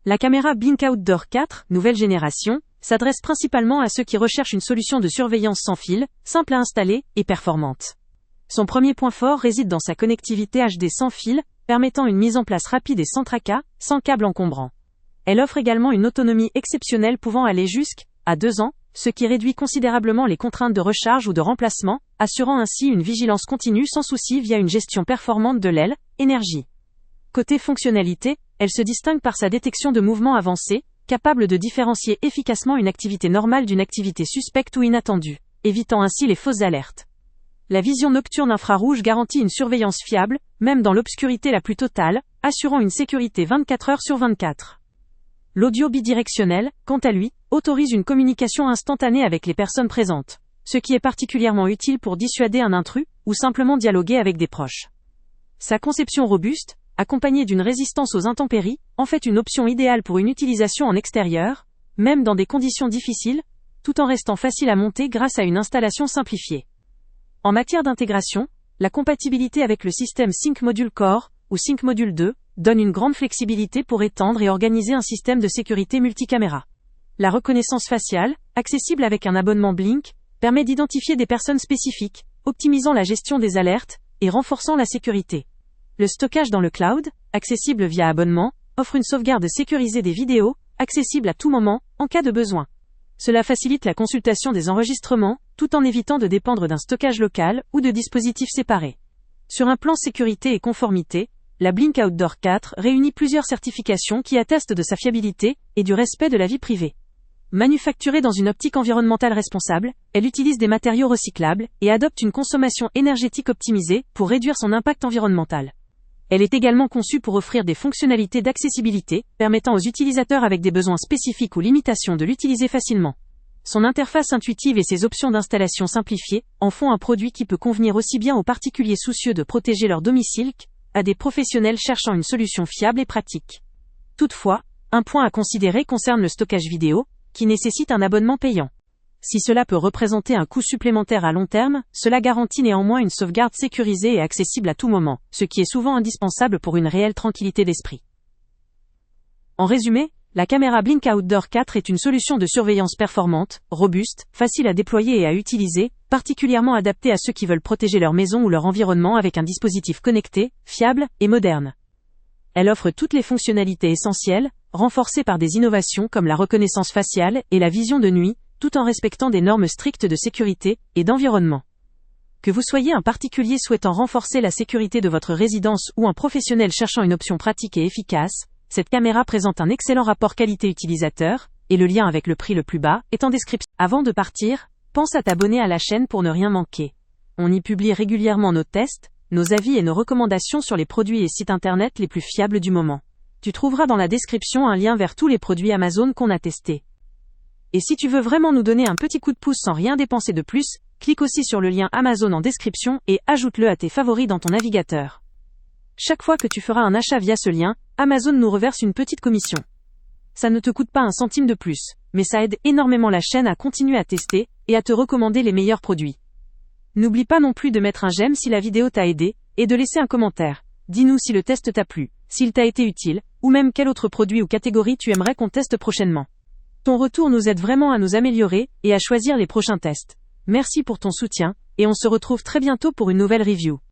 La caméra Blink Outdoor 4, nouvelle génération, s'adresse principalement à ceux qui recherchent une solution de surveillance sans fil, simple à installer et performante. Son premier point fort réside dans sa connectivité HD sans fil, permettant une mise en place rapide et sans tracas, sans câble encombrant. Elle offre également une autonomie exceptionnelle pouvant aller jusqu'à 2 ans, ce qui réduit considérablement les contraintes de recharge ou de remplacement, assurant ainsi une vigilance continue sans souci via une gestion performante de l'aile, énergie. Côté fonctionnalité, elle se distingue par sa détection de mouvements avancés, capable de différencier efficacement une activité normale d'une activité suspecte ou inattendue, évitant ainsi les fausses alertes. La vision nocturne infrarouge garantit une surveillance fiable, même dans l'obscurité la plus totale, assurant une sécurité 24 heures sur 24. L'audio bidirectionnel, quant à lui, autorise une communication instantanée avec les personnes présentes, ce qui est particulièrement utile pour dissuader un intrus, ou simplement dialoguer avec des proches. Sa conception robuste, accompagnée d'une résistance aux intempéries, en fait une option idéale pour une utilisation en extérieur, même dans des conditions difficiles, tout en restant facile à monter grâce à une installation simplifiée. En matière d'intégration, la compatibilité avec le système Sync Module Core, ou Sync Module 2, donne une grande flexibilité pour étendre et organiser un système de sécurité multicaméra. La reconnaissance faciale, accessible avec un abonnement Blink, permet d'identifier des personnes spécifiques, optimisant la gestion des alertes et renforçant la sécurité. Le stockage dans le cloud, accessible via abonnement, offre une sauvegarde sécurisée des vidéos, accessible à tout moment, en cas de besoin. Cela facilite la consultation des enregistrements, tout en évitant de dépendre d'un stockage local ou de dispositifs séparés. Sur un plan sécurité et conformité, la Blink Outdoor 4 réunit plusieurs certifications qui attestent de sa fiabilité et du respect de la vie privée. Manufacturée dans une optique environnementale responsable, elle utilise des matériaux recyclables et adopte une consommation énergétique optimisée pour réduire son impact environnemental. Elle est également conçue pour offrir des fonctionnalités d'accessibilité, permettant aux utilisateurs avec des besoins spécifiques ou limitations de l'utiliser facilement. Son interface intuitive et ses options d'installation simplifiées en font un produit qui peut convenir aussi bien aux particuliers soucieux de protéger leur domicile qu'à des professionnels cherchant une solution fiable et pratique. Toutefois, un point à considérer concerne le stockage vidéo, qui nécessite un abonnement payant. Si cela peut représenter un coût supplémentaire à long terme, cela garantit néanmoins une sauvegarde sécurisée et accessible à tout moment, ce qui est souvent indispensable pour une réelle tranquillité d'esprit. En résumé, la caméra Blink Outdoor 4 est une solution de surveillance performante, robuste, facile à déployer et à utiliser, particulièrement adaptée à ceux qui veulent protéger leur maison ou leur environnement avec un dispositif connecté, fiable et moderne. Elle offre toutes les fonctionnalités essentielles, renforcées par des innovations comme la reconnaissance faciale et la vision de nuit, tout en respectant des normes strictes de sécurité et d'environnement. Que vous soyez un particulier souhaitant renforcer la sécurité de votre résidence ou un professionnel cherchant une option pratique et efficace, cette caméra présente un excellent rapport qualité-utilisateur, et le lien avec le prix le plus bas est en description. Avant de partir, pense à t'abonner à la chaîne pour ne rien manquer. On y publie régulièrement nos tests, nos avis et nos recommandations sur les produits et sites internet les plus fiables du moment. Tu trouveras dans la description un lien vers tous les produits Amazon qu'on a testés. Et si tu veux vraiment nous donner un petit coup de pouce sans rien dépenser de plus, clique aussi sur le lien Amazon en description et ajoute-le à tes favoris dans ton navigateur. Chaque fois que tu feras un achat via ce lien, Amazon nous reverse une petite commission. Ça ne te coûte pas un centime de plus, mais ça aide énormément la chaîne à continuer à tester et à te recommander les meilleurs produits. N'oublie pas non plus de mettre un j'aime si la vidéo t'a aidé et de laisser un commentaire. Dis-nous si le test t'a plu, s'il t'a été utile, ou même quel autre produit ou catégorie tu aimerais qu'on teste prochainement. Ton retour nous aide vraiment à nous améliorer et à choisir les prochains tests. Merci pour ton soutien, et on se retrouve très bientôt pour une nouvelle review.